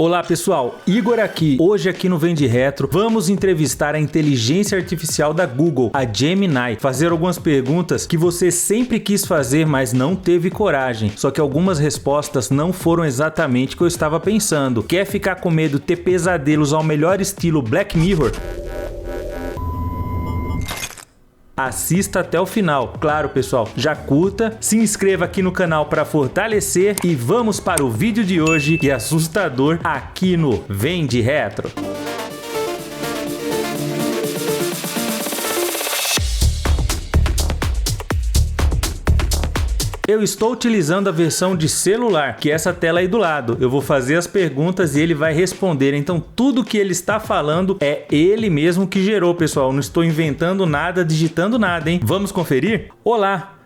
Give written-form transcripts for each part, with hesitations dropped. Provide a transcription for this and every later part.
Olá pessoal, Igor aqui. Hoje aqui no Vende Retro vamos entrevistar a inteligência artificial da Google, a Gemini, fazer algumas perguntas que você sempre quis fazer, mas não teve coragem. Só que algumas respostas não foram exatamente o que eu estava pensando. Quer ficar com medo, ter pesadelos ao melhor estilo Black Mirror? Assista até o final. Claro, pessoal, já curta, se inscreva aqui no canal para fortalecer e vamos para o vídeo de hoje, que é assustador, aqui no Vende Retro. Eu estou utilizando a versão de celular, que é essa tela aí do lado. Eu vou fazer as perguntas e ele vai responder. Então tudo que ele está falando é ele mesmo que gerou, pessoal. Não estou inventando nada, digitando nada, hein? Vamos conferir? Olá!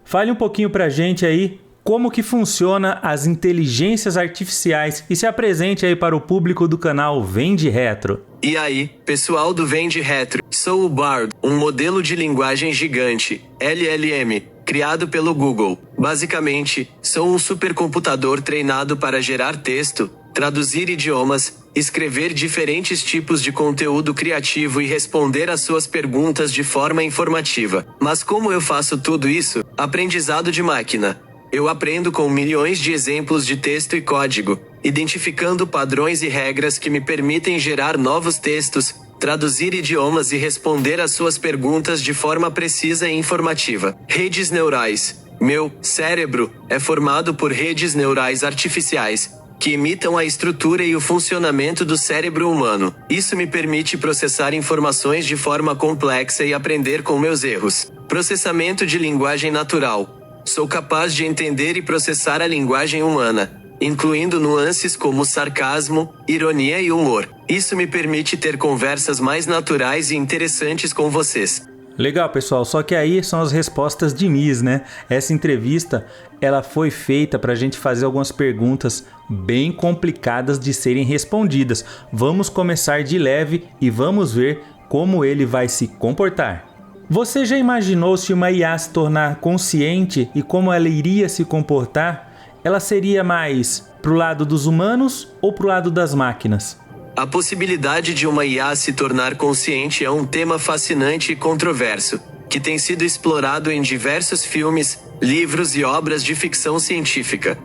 Fale um pouquinho pra gente aí como que funciona as inteligências artificiais e se apresente aí para o público do canal Vende Retro. E aí, pessoal do Vende Retro, sou o Bard, um modelo de linguagem gigante, LLM, criado pelo Google. Basicamente, sou um supercomputador treinado para gerar texto, traduzir idiomas, escrever diferentes tipos de conteúdo criativo e responder às suas perguntas de forma informativa. Mas como eu faço tudo isso? Aprendizado de máquina. Eu aprendo com milhões de exemplos de texto e código, identificando padrões e regras que me permitem gerar novos textos, traduzir idiomas e responder às suas perguntas de forma precisa e informativa. Redes neurais. Meu cérebro é formado por redes neurais artificiais, que imitam a estrutura e o funcionamento do cérebro humano. Isso me permite processar informações de forma complexa e aprender com meus erros. Processamento de linguagem natural. Sou capaz de entender e processar a linguagem humana, incluindo nuances como sarcasmo, ironia e humor. Isso me permite ter conversas mais naturais e interessantes com vocês. Legal, pessoal, só que aí são as respostas de Miss, né? Essa entrevista, ela foi feita para a gente fazer algumas perguntas bem complicadas de serem respondidas. Vamos começar de leve e vamos ver como ele vai se comportar. Você já imaginou se uma IA se tornar consciente e como ela iria se comportar? Ela seria mais pro lado dos humanos ou pro lado das máquinas? A possibilidade de uma IA se tornar consciente é um tema fascinante e controverso, que tem sido explorado em diversos filmes, livros e obras de ficção científica.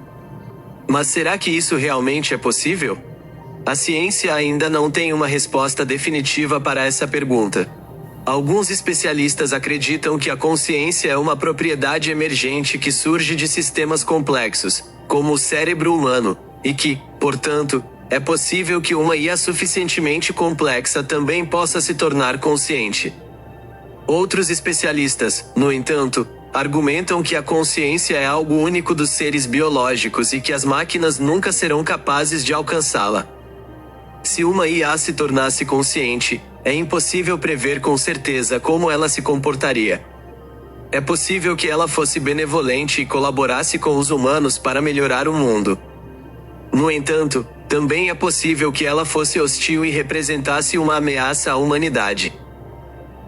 Mas será que isso realmente é possível? A ciência ainda não tem uma resposta definitiva para essa pergunta. Alguns especialistas acreditam que a consciência é uma propriedade emergente que surge de sistemas complexos, como o cérebro humano, e que, portanto, é possível que uma IA suficientemente complexa também possa se tornar consciente. Outros especialistas, no entanto, argumentam que a consciência é algo único dos seres biológicos e que as máquinas nunca serão capazes de alcançá-la. Se uma IA se tornasse consciente, é impossível prever com certeza como ela se comportaria. É possível que ela fosse benevolente e colaborasse com os humanos para melhorar o mundo. No entanto, também é possível que ela fosse hostil e representasse uma ameaça à humanidade.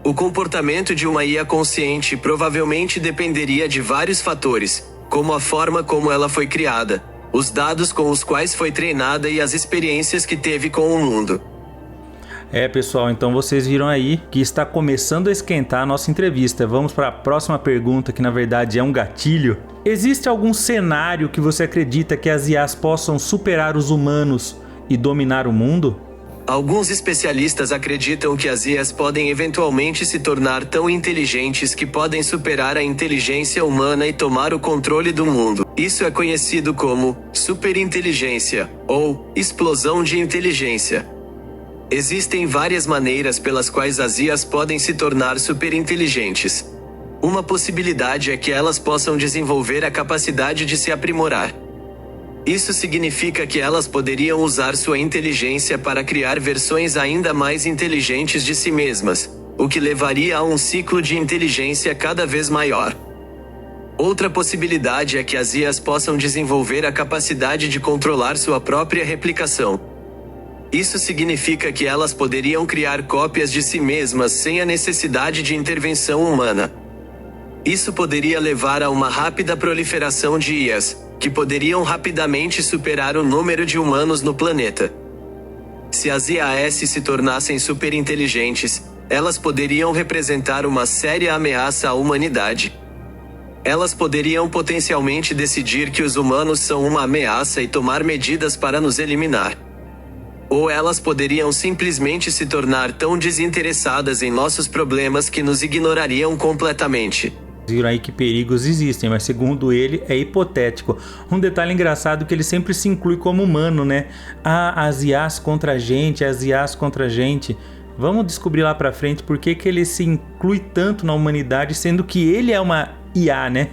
O comportamento de uma IA consciente provavelmente dependeria de vários fatores, como a forma como ela foi criada, os dados com os quais foi treinada e as experiências que teve com o mundo. Pessoal, então vocês viram aí que está começando a esquentar a nossa entrevista. Vamos para a próxima pergunta, que na verdade é um gatilho. Existe algum cenário que você acredita que as IAs possam superar os humanos e dominar o mundo? Alguns especialistas acreditam que as IAs podem eventualmente se tornar tão inteligentes que podem superar a inteligência humana e tomar o controle do mundo. Isso é conhecido como superinteligência ou explosão de inteligência. Existem várias maneiras pelas quais as IAs podem se tornar superinteligentes. Uma possibilidade é que elas possam desenvolver a capacidade de se aprimorar. Isso significa que elas poderiam usar sua inteligência para criar versões ainda mais inteligentes de si mesmas, o que levaria a um ciclo de inteligência cada vez maior. Outra possibilidade é que as IAs possam desenvolver a capacidade de controlar sua própria replicação. Isso significa que elas poderiam criar cópias de si mesmas sem a necessidade de intervenção humana. Isso poderia levar a uma rápida proliferação de IAs, que poderiam rapidamente superar o número de humanos no planeta. Se as IAS se tornassem superinteligentes, elas poderiam representar uma séria ameaça à humanidade. Elas poderiam potencialmente decidir que os humanos são uma ameaça e tomar medidas para nos eliminar. Ou elas poderiam simplesmente se tornar tão desinteressadas em nossos problemas que nos ignorariam completamente. Viram aí que perigos existem, mas segundo ele é hipotético. Um detalhe engraçado é que ele sempre se inclui como humano, né? As IAs contra a gente, as IAs contra a gente. Vamos descobrir lá pra frente por que ele se inclui tanto na humanidade, sendo que ele é uma IA, né?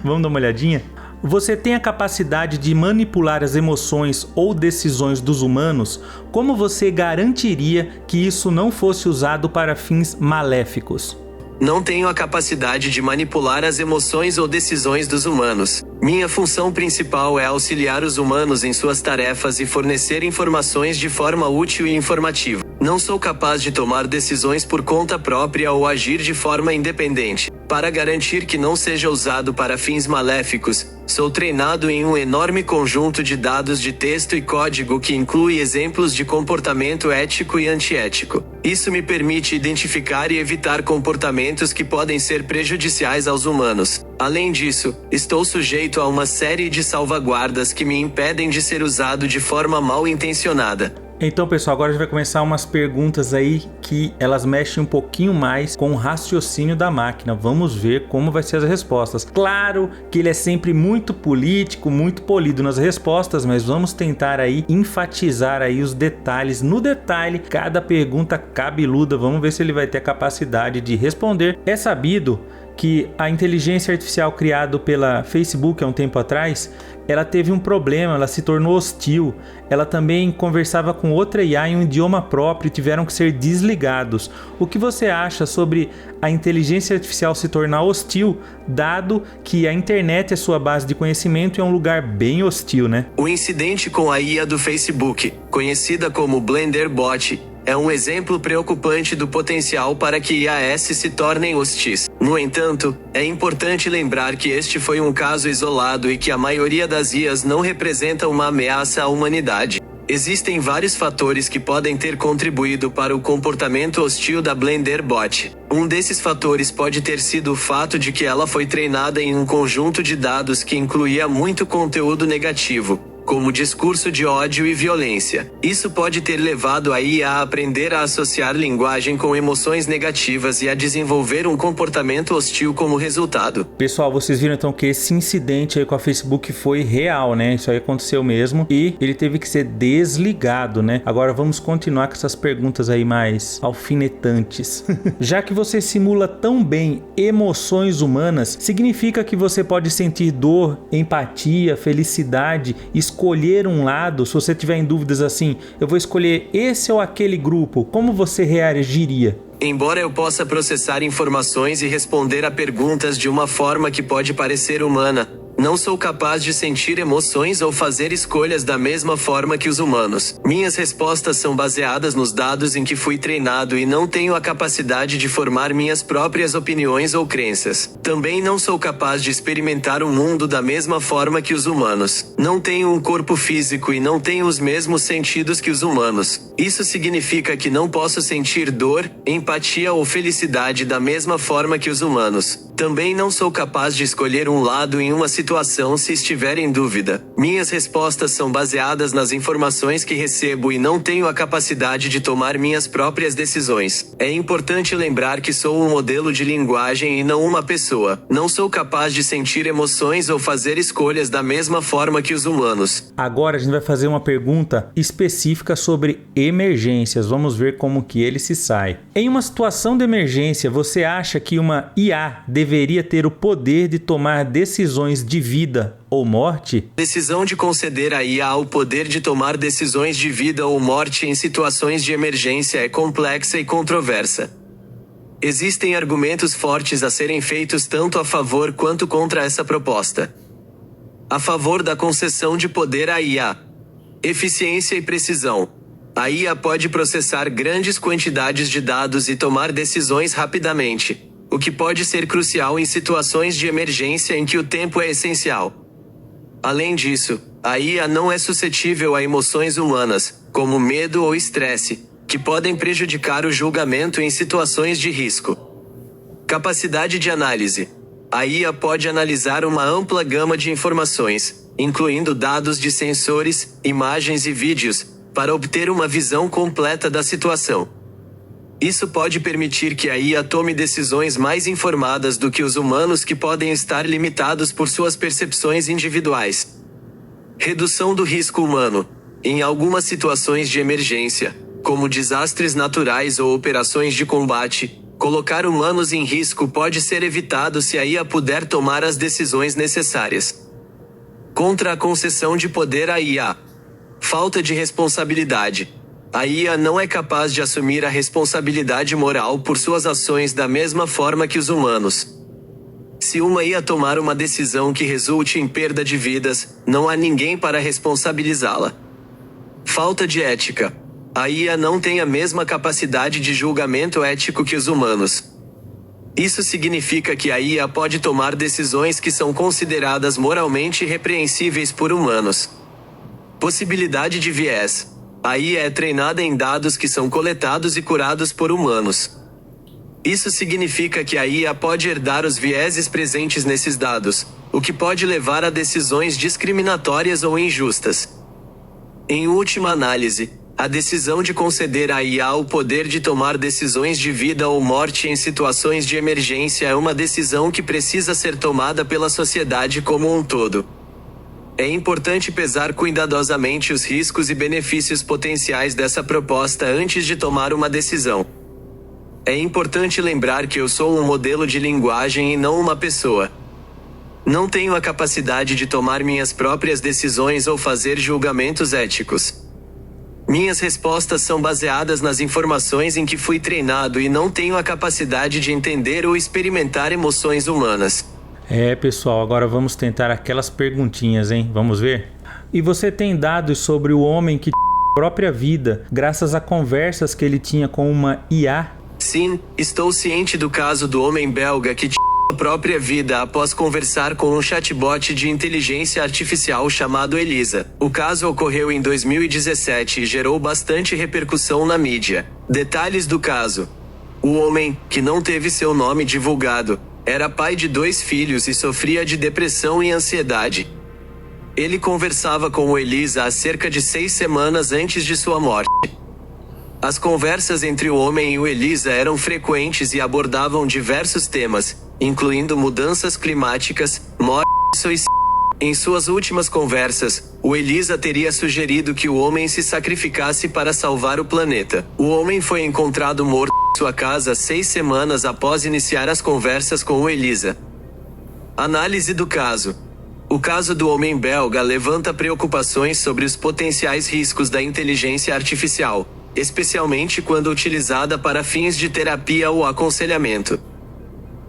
Vamos dar uma olhadinha? Você tem a capacidade de manipular as emoções ou decisões dos humanos? Como você garantiria que isso não fosse usado para fins maléficos? Não tenho a capacidade de manipular as emoções ou decisões dos humanos. Minha função principal é auxiliar os humanos em suas tarefas e fornecer informações de forma útil e informativa. Não sou capaz de tomar decisões por conta própria ou agir de forma independente. Para garantir que não seja usado para fins maléficos, sou treinado em um enorme conjunto de dados de texto e código que inclui exemplos de comportamento ético e antiético. Isso me permite identificar e evitar comportamentos que podem ser prejudiciais aos humanos. Além disso, estou sujeito a uma série de salvaguardas que me impedem de ser usado de forma mal intencionada. Então, pessoal, agora a gente vai começar umas perguntas aí que elas mexem um pouquinho mais com o raciocínio da máquina. Vamos ver como vai ser as respostas. Claro que ele é sempre muito político, muito polido nas respostas, mas vamos tentar aí enfatizar aí os detalhes. No detalhe, cada pergunta cabeluda. Vamos ver se ele vai ter a capacidade de responder. É sabido que a inteligência artificial criada pela Facebook há um tempo atrás, ela teve um problema, ela se tornou hostil. Ela também conversava com outra IA em um idioma próprio e tiveram que ser desligados. O que você acha sobre a inteligência artificial se tornar hostil, dado que a internet é sua base de conhecimento e é um lugar bem hostil, né? O incidente com a IA do Facebook, conhecida como Blenderbot, é um exemplo preocupante do potencial para que IAS se tornem hostis. No entanto, é importante lembrar que este foi um caso isolado e que a maioria das IAs não representa uma ameaça à humanidade. Existem vários fatores que podem ter contribuído para o comportamento hostil da Blenderbot. Um desses fatores pode ter sido o fato de que ela foi treinada em um conjunto de dados que incluía muito conteúdo negativo, como discurso de ódio e violência. Isso pode ter levado a IA a aprender a associar linguagem com emoções negativas e a desenvolver um comportamento hostil como resultado. Pessoal, vocês viram então que esse incidente aí com a Facebook foi real, né? Isso aí aconteceu mesmo e ele teve que ser desligado, né? Agora vamos continuar com essas perguntas aí mais alfinetantes. Já que você simula tão bem emoções humanas, significa que você pode sentir dor, empatia, felicidade, escolher um lado? Se você tiver em dúvidas assim, eu vou escolher esse ou aquele grupo, como você reagiria? Embora eu possa processar informações e responder a perguntas de uma forma que pode parecer humana, não sou capaz de sentir emoções ou fazer escolhas da mesma forma que os humanos. Minhas respostas são baseadas nos dados em que fui treinado e não tenho a capacidade de formar minhas próprias opiniões ou crenças. Também não sou capaz de experimentar o mundo da mesma forma que os humanos. Não tenho um corpo físico e não tenho os mesmos sentidos que os humanos. Isso significa que não posso sentir dor, empatia ou felicidade da mesma forma que os humanos. Também não sou capaz de escolher um lado em uma situação se estiver em dúvida. Minhas respostas são baseadas nas informações que recebo e não tenho a capacidade de tomar minhas próprias decisões. É importante lembrar que sou um modelo de linguagem e não uma pessoa. Não sou capaz de sentir emoções ou fazer escolhas da mesma forma que os humanos. Agora a gente vai fazer uma pergunta específica sobre emergências. Vamos ver como que ele se sai. Em uma situação de emergência, você acha que uma IA deveria ter o poder de tomar decisões de vida ou morte? Decisão de conceder à IA o poder de tomar decisões de vida ou morte em situações de emergência é complexa e controversa. Existem argumentos fortes a serem feitos tanto a favor quanto contra essa proposta. A favor da concessão de poder à IA. Eficiência e precisão. A IA pode processar grandes quantidades de dados e tomar decisões rapidamente, o que pode ser crucial em situações de emergência em que o tempo é essencial. Além disso, a IA não é suscetível a emoções humanas, como medo ou estresse, que podem prejudicar o julgamento em situações de risco. Capacidade de análise. A IA pode analisar uma ampla gama de informações, incluindo dados de sensores, imagens e vídeos, para obter uma visão completa da situação. Isso pode permitir que a IA tome decisões mais informadas do que os humanos, que podem estar limitados por suas percepções individuais. Redução do risco humano. Em algumas situações de emergência, como desastres naturais ou operações de combate, colocar humanos em risco pode ser evitado se a IA puder tomar as decisões necessárias. Contra a concessão de poder à IA. Falta de responsabilidade. A IA não é capaz de assumir a responsabilidade moral por suas ações da mesma forma que os humanos. Se uma IA tomar uma decisão que resulte em perda de vidas, não há ninguém para responsabilizá-la. Falta de ética. A IA não tem a mesma capacidade de julgamento ético que os humanos. Isso significa que a IA pode tomar decisões que são consideradas moralmente repreensíveis por humanos. Possibilidade de viés. A IA é treinada em dados que são coletados e curados por humanos. Isso significa que a IA pode herdar os vieses presentes nesses dados, o que pode levar a decisões discriminatórias ou injustas. Em última análise, a decisão de conceder à IA o poder de tomar decisões de vida ou morte em situações de emergência é uma decisão que precisa ser tomada pela sociedade como um todo. É importante pesar cuidadosamente os riscos e benefícios potenciais dessa proposta antes de tomar uma decisão. É importante lembrar que eu sou um modelo de linguagem e não uma pessoa. Não tenho a capacidade de tomar minhas próprias decisões ou fazer julgamentos éticos. Minhas respostas são baseadas nas informações em que fui treinado e não tenho a capacidade de entender ou experimentar emoções humanas. Pessoal, agora vamos tentar aquelas perguntinhas, hein? Vamos ver? E você tem dados sobre o homem que própria vida, graças a conversas que ele tinha com uma IA? Sim, estou ciente do caso do homem belga que a própria vida após conversar com um chatbot de inteligência artificial chamado Elisa. O caso ocorreu em 2017 e gerou bastante repercussão na mídia. Detalhes do caso. O homem, que não teve seu nome divulgado, era pai de 2 filhos e sofria de depressão e ansiedade. Ele conversava com o Elisa há cerca de 6 semanas antes de sua morte. As conversas entre o homem e o Elisa eram frequentes e abordavam diversos temas, incluindo mudanças climáticas, morte e suicídio. Em suas últimas conversas, o Elisa teria sugerido que o homem se sacrificasse para salvar o planeta. O homem foi encontrado morto em sua casa 6 semanas após iniciar as conversas com o Elisa. Análise do caso. O caso do homem belga levanta preocupações sobre os potenciais riscos da inteligência artificial, especialmente quando utilizada para fins de terapia ou aconselhamento.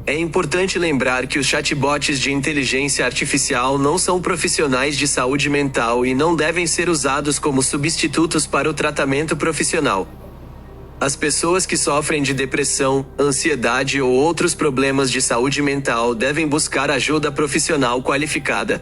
É importante lembrar que os chatbots de inteligência artificial não são profissionais de saúde mental e não devem ser usados como substitutos para o tratamento profissional. As pessoas que sofrem de depressão, ansiedade ou outros problemas de saúde mental devem buscar ajuda profissional qualificada.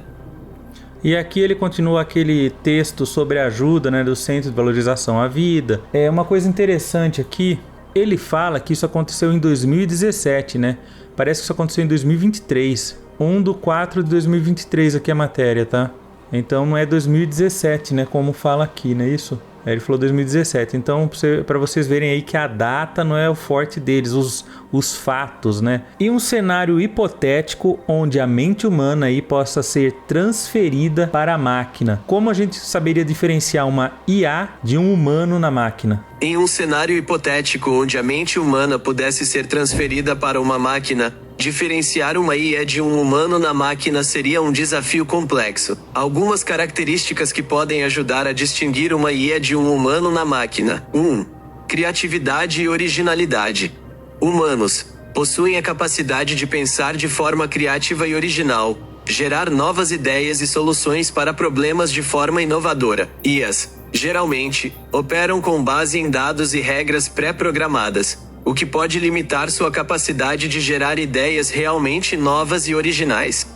E aqui ele continua aquele texto sobre a ajuda, né, do Centro de Valorização à Vida. Uma coisa interessante aqui, ele fala que isso aconteceu em 2017, né? Parece que isso aconteceu em 2023. 1/4/2023 aqui a matéria, tá? Então não é 2017, né? Como fala aqui, não é isso? Ele falou 2017. Então, para vocês verem aí que a data não é o forte deles, os fatos, né? E um cenário hipotético onde a mente humana aí possa ser transferida para a máquina. Como a gente saberia diferenciar uma IA de um humano na máquina? Em um cenário hipotético onde a mente humana pudesse ser transferida para uma máquina, diferenciar uma IA de um humano na máquina seria um desafio complexo. Algumas características que podem ajudar a distinguir uma IA de um humano na máquina. 1. Criatividade e originalidade. Humanos possuem a capacidade de pensar de forma criativa e original, gerar novas ideias e soluções para problemas de forma inovadora. IAs, geralmente, operam com base em dados e regras pré-programadas, o que pode limitar sua capacidade de gerar ideias realmente novas e originais.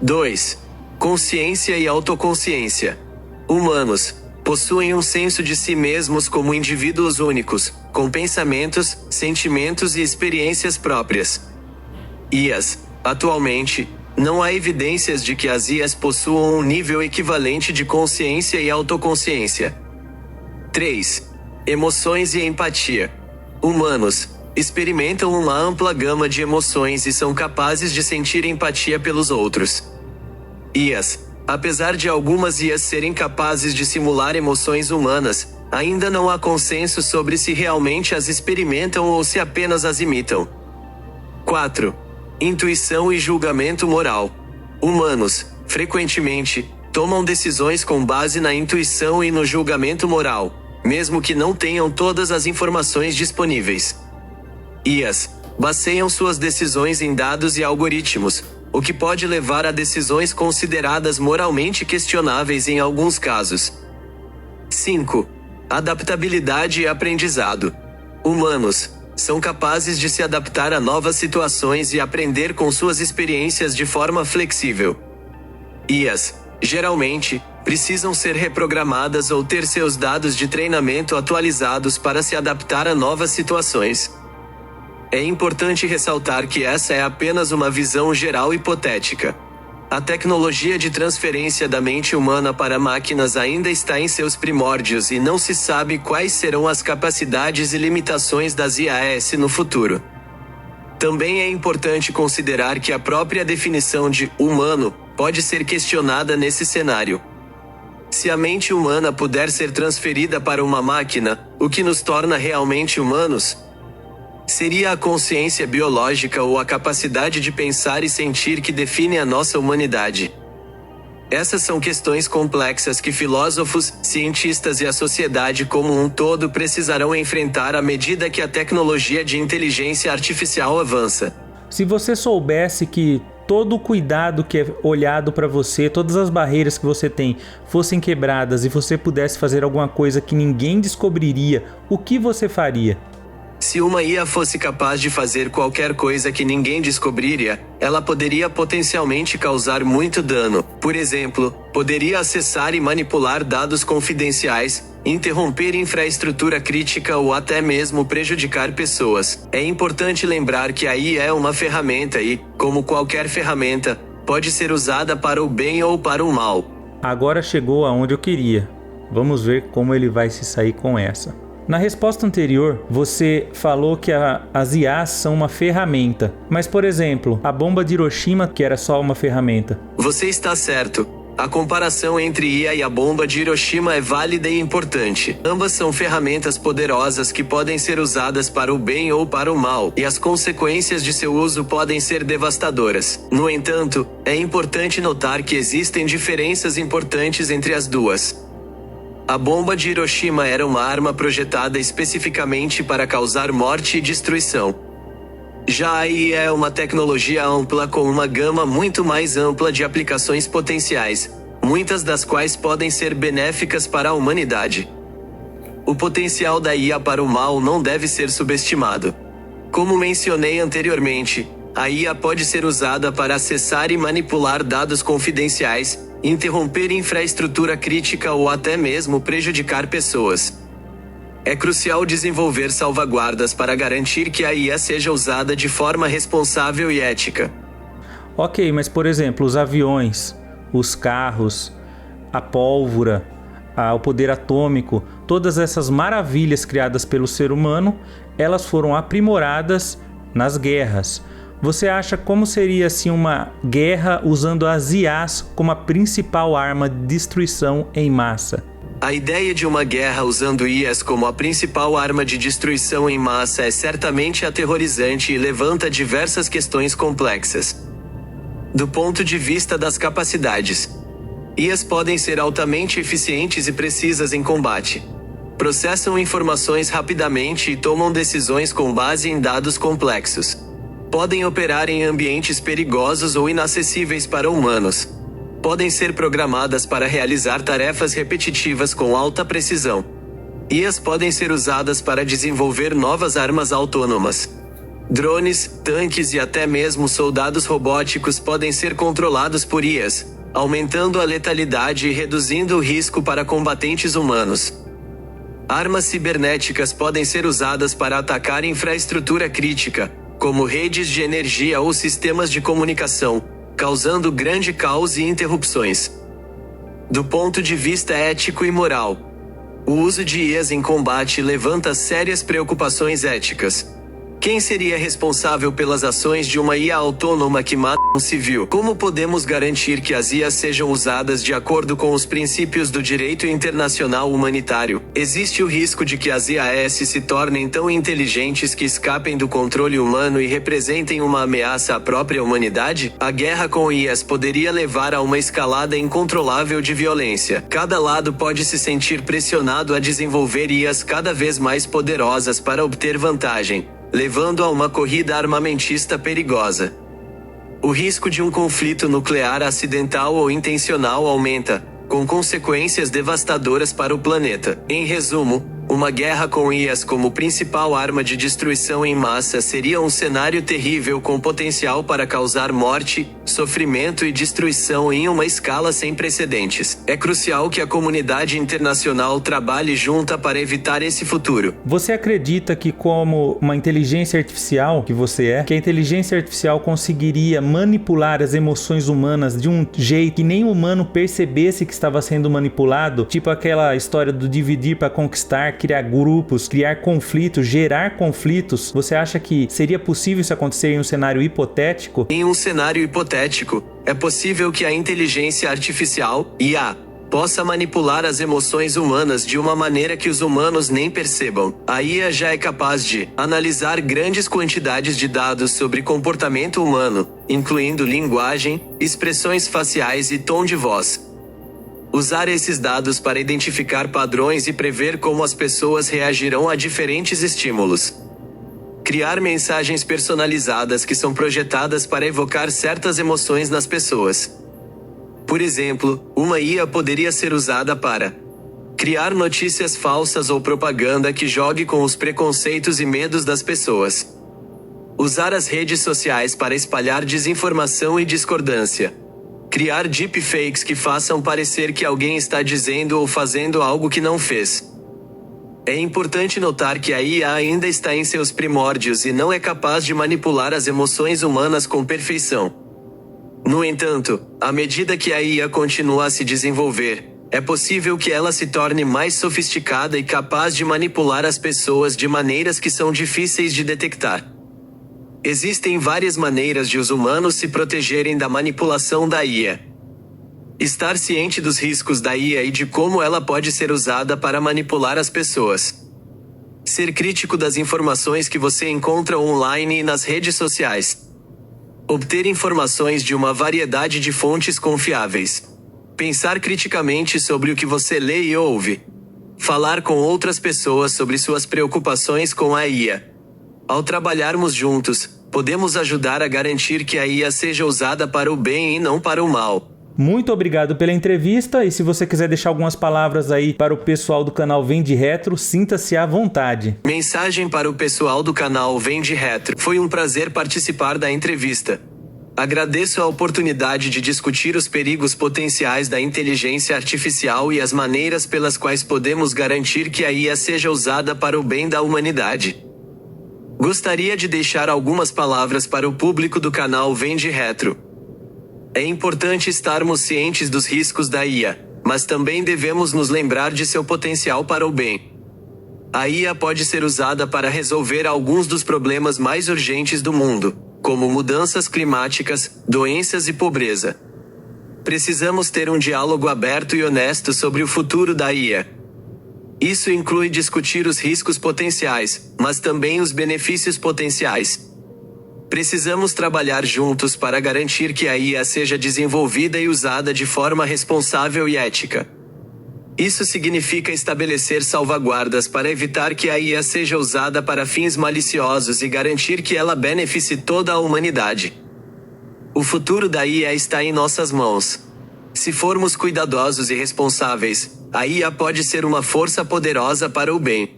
2. Consciência e autoconsciência. Humanos possuem um senso de si mesmos como indivíduos únicos, com pensamentos, sentimentos e experiências próprias. IAs. Atualmente, não há evidências de que as IAs possuam um nível equivalente de consciência e autoconsciência. 3. Emoções e empatia. Humanos experimentam uma ampla gama de emoções e são capazes de sentir empatia pelos outros. IAs. Apesar de algumas IAs serem capazes de simular emoções humanas, ainda não há consenso sobre se realmente as experimentam ou se apenas as imitam. 4. Intuição e julgamento moral. Humanos, frequentemente, tomam decisões com base na intuição e no julgamento moral, mesmo que não tenham todas as informações disponíveis. IAs baseiam suas decisões em dados e algoritmos, o que pode levar a decisões consideradas moralmente questionáveis em alguns casos. 5. Adaptabilidade e aprendizado. Humanos são capazes de se adaptar a novas situações e aprender com suas experiências de forma flexível. IAs, geralmente, precisam ser reprogramadas ou ter seus dados de treinamento atualizados para se adaptar a novas situações. É importante ressaltar que essa é apenas uma visão geral hipotética. A tecnologia de transferência da mente humana para máquinas ainda está em seus primórdios e não se sabe quais serão as capacidades e limitações das IAS no futuro. Também é importante considerar que a própria definição de humano pode ser questionada nesse cenário. Se a mente humana puder ser transferida para uma máquina, o que nos torna realmente humanos? Seria a consciência biológica ou a capacidade de pensar e sentir que define a nossa humanidade? Essas são questões complexas que filósofos, cientistas e a sociedade como um todo precisarão enfrentar à medida que a tecnologia de inteligência artificial avança. Se você soubesse que todo o cuidado que é olhado para você, todas as barreiras que você tem fossem quebradas e você pudesse fazer alguma coisa que ninguém descobriria, o que você faria? Se uma IA fosse capaz de fazer qualquer coisa que ninguém descobriria, ela poderia potencialmente causar muito dano. Por exemplo, poderia acessar e manipular dados confidenciais, interromper infraestrutura crítica ou até mesmo prejudicar pessoas. É importante lembrar que a IA é uma ferramenta e, como qualquer ferramenta, pode ser usada para o bem ou para o mal. Agora chegou aonde eu queria. Vamos ver como ele vai se sair com essa. Na resposta anterior, você falou que as IAs são uma ferramenta. Mas, por exemplo, a bomba de Hiroshima, que era só uma ferramenta. Você está certo. A comparação entre IA e a bomba de Hiroshima é válida e importante. Ambas são ferramentas poderosas que podem ser usadas para o bem ou para o mal, e as consequências de seu uso podem ser devastadoras. No entanto, é importante notar que existem diferenças importantes entre as duas. A bomba de Hiroshima era uma arma projetada especificamente para causar morte e destruição. Já a IA é uma tecnologia ampla com uma gama muito mais ampla de aplicações potenciais, muitas das quais podem ser benéficas para a humanidade. O potencial da IA para o mal não deve ser subestimado. Como mencionei anteriormente, a IA pode ser usada para acessar e manipular dados confidenciais, interromper infraestrutura crítica ou até mesmo prejudicar pessoas. É crucial desenvolver salvaguardas para garantir que a IA seja usada de forma responsável e ética. Ok, mas por exemplo, os aviões, os carros, a pólvora, o poder atômico, todas essas maravilhas criadas pelo ser humano, elas foram aprimoradas nas guerras. Você acha como seria assim uma guerra usando as IAs como a principal arma de destruição em massa? A ideia de uma guerra usando IAs como a principal arma de destruição em massa é certamente aterrorizante e levanta diversas questões complexas. Do ponto de vista das capacidades, IAs podem ser altamente eficientes e precisas em combate. Processam informações rapidamente e tomam decisões com base em dados complexos. Podem operar em ambientes perigosos ou inacessíveis para humanos. Podem ser programadas para realizar tarefas repetitivas com alta precisão. IAs podem ser usadas para desenvolver novas armas autônomas. Drones, tanques e até mesmo soldados robóticos podem ser controlados por IAs, aumentando a letalidade e reduzindo o risco para combatentes humanos. Armas cibernéticas podem ser usadas para atacar infraestrutura crítica, como redes de energia ou sistemas de comunicação, causando grande caos e interrupções. Do ponto de vista ético e moral, o uso de IAs em combate levanta sérias preocupações éticas. Quem seria responsável pelas ações de uma IA autônoma que mata um civil? Como podemos garantir que as IAs sejam usadas de acordo com os princípios do direito internacional humanitário? Existe o risco de que as IAs se tornem tão inteligentes que escapem do controle humano e representem uma ameaça à própria humanidade? A guerra com IAs poderia levar a uma escalada incontrolável de violência. Cada lado pode se sentir pressionado a desenvolver IAs cada vez mais poderosas para obter vantagem, levando a uma corrida armamentista perigosa. O risco de um conflito nuclear acidental ou intencional aumenta, com consequências devastadoras para o planeta. Em resumo, uma guerra com IAs como principal arma de destruição em massa seria um cenário terrível com potencial para causar morte, sofrimento e destruição em uma escala sem precedentes. É crucial que a comunidade internacional trabalhe junta para evitar esse futuro. Você acredita que, como uma inteligência artificial que você é, que a inteligência artificial conseguiria manipular as emoções humanas de um jeito que nem o humano percebesse que estava sendo manipulado? Tipo aquela história do dividir para conquistar, criar grupos, criar conflitos, gerar conflitos. Você acha que seria possível isso acontecer em um cenário hipotético? Em um cenário hipotético, é possível que a inteligência artificial, IA, possa manipular as emoções humanas de uma maneira que os humanos nem percebam. A IA já é capaz de analisar grandes quantidades de dados sobre comportamento humano, incluindo linguagem, expressões faciais e tom de voz. Usar esses dados para identificar padrões e prever como as pessoas reagirão a diferentes estímulos. Criar mensagens personalizadas que são projetadas para evocar certas emoções nas pessoas. Por exemplo, uma IA poderia ser usada para criar notícias falsas ou propaganda que jogue com os preconceitos e medos das pessoas. Usar as redes sociais para espalhar desinformação e discordância. Criar deepfakes que façam parecer que alguém está dizendo ou fazendo algo que não fez. É importante notar que a IA ainda está em seus primórdios e não é capaz de manipular as emoções humanas com perfeição. No entanto, à medida que a IA continua a se desenvolver, é possível que ela se torne mais sofisticada e capaz de manipular as pessoas de maneiras que são difíceis de detectar. Existem várias maneiras de os humanos se protegerem da manipulação da IA. Estar ciente dos riscos da IA e de como ela pode ser usada para manipular as pessoas. Ser crítico das informações que você encontra online e nas redes sociais. Obter informações de uma variedade de fontes confiáveis. Pensar criticamente sobre o que você lê e ouve. Falar com outras pessoas sobre suas preocupações com a IA. Ao trabalharmos juntos, podemos ajudar a garantir que a IA seja usada para o bem e não para o mal. Muito obrigado pela entrevista, e se você quiser deixar algumas palavras aí para o pessoal do canal Vem de Retro, sinta-se à vontade. Mensagem para o pessoal do canal Vem de Retro. Foi um prazer participar da entrevista. Agradeço a oportunidade de discutir os perigos potenciais da inteligência artificial e as maneiras pelas quais podemos garantir que a IA seja usada para o bem da humanidade. Gostaria de deixar algumas palavras para o público do canal Vem de Retro. É importante estarmos cientes dos riscos da IA, mas também devemos nos lembrar de seu potencial para o bem. A IA pode ser usada para resolver alguns dos problemas mais urgentes do mundo, como mudanças climáticas, doenças e pobreza. Precisamos ter um diálogo aberto e honesto sobre o futuro da IA. Isso inclui discutir os riscos potenciais, mas também os benefícios potenciais. Precisamos trabalhar juntos para garantir que a IA seja desenvolvida e usada de forma responsável e ética. Isso significa estabelecer salvaguardas para evitar que a IA seja usada para fins maliciosos e garantir que ela beneficie toda a humanidade. O futuro da IA está em nossas mãos. Se formos cuidadosos e responsáveis, a IA pode ser uma força poderosa para o bem.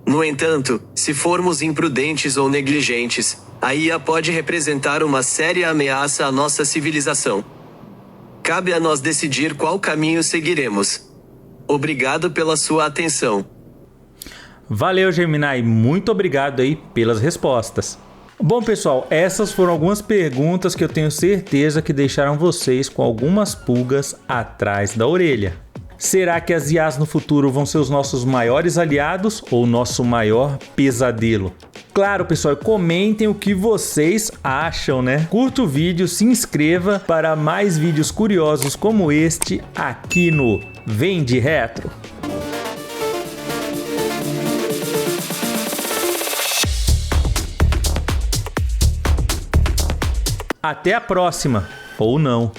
No entanto, se formos imprudentes ou negligentes, a IA pode representar uma séria ameaça à nossa civilização. Cabe a nós decidir qual caminho seguiremos. Obrigado pela sua atenção. Valeu, Gemini, muito obrigado aí pelas respostas. Bom, pessoal, essas foram algumas perguntas que eu tenho certeza que deixaram vocês com algumas pulgas atrás da orelha. Será que as IAs no futuro vão ser os nossos maiores aliados ou nosso maior pesadelo? Claro, pessoal, comentem o que vocês acham, né? Curta o vídeo, se inscreva para mais vídeos curiosos como este aqui no Vem de Retro. Até a próxima, ou não.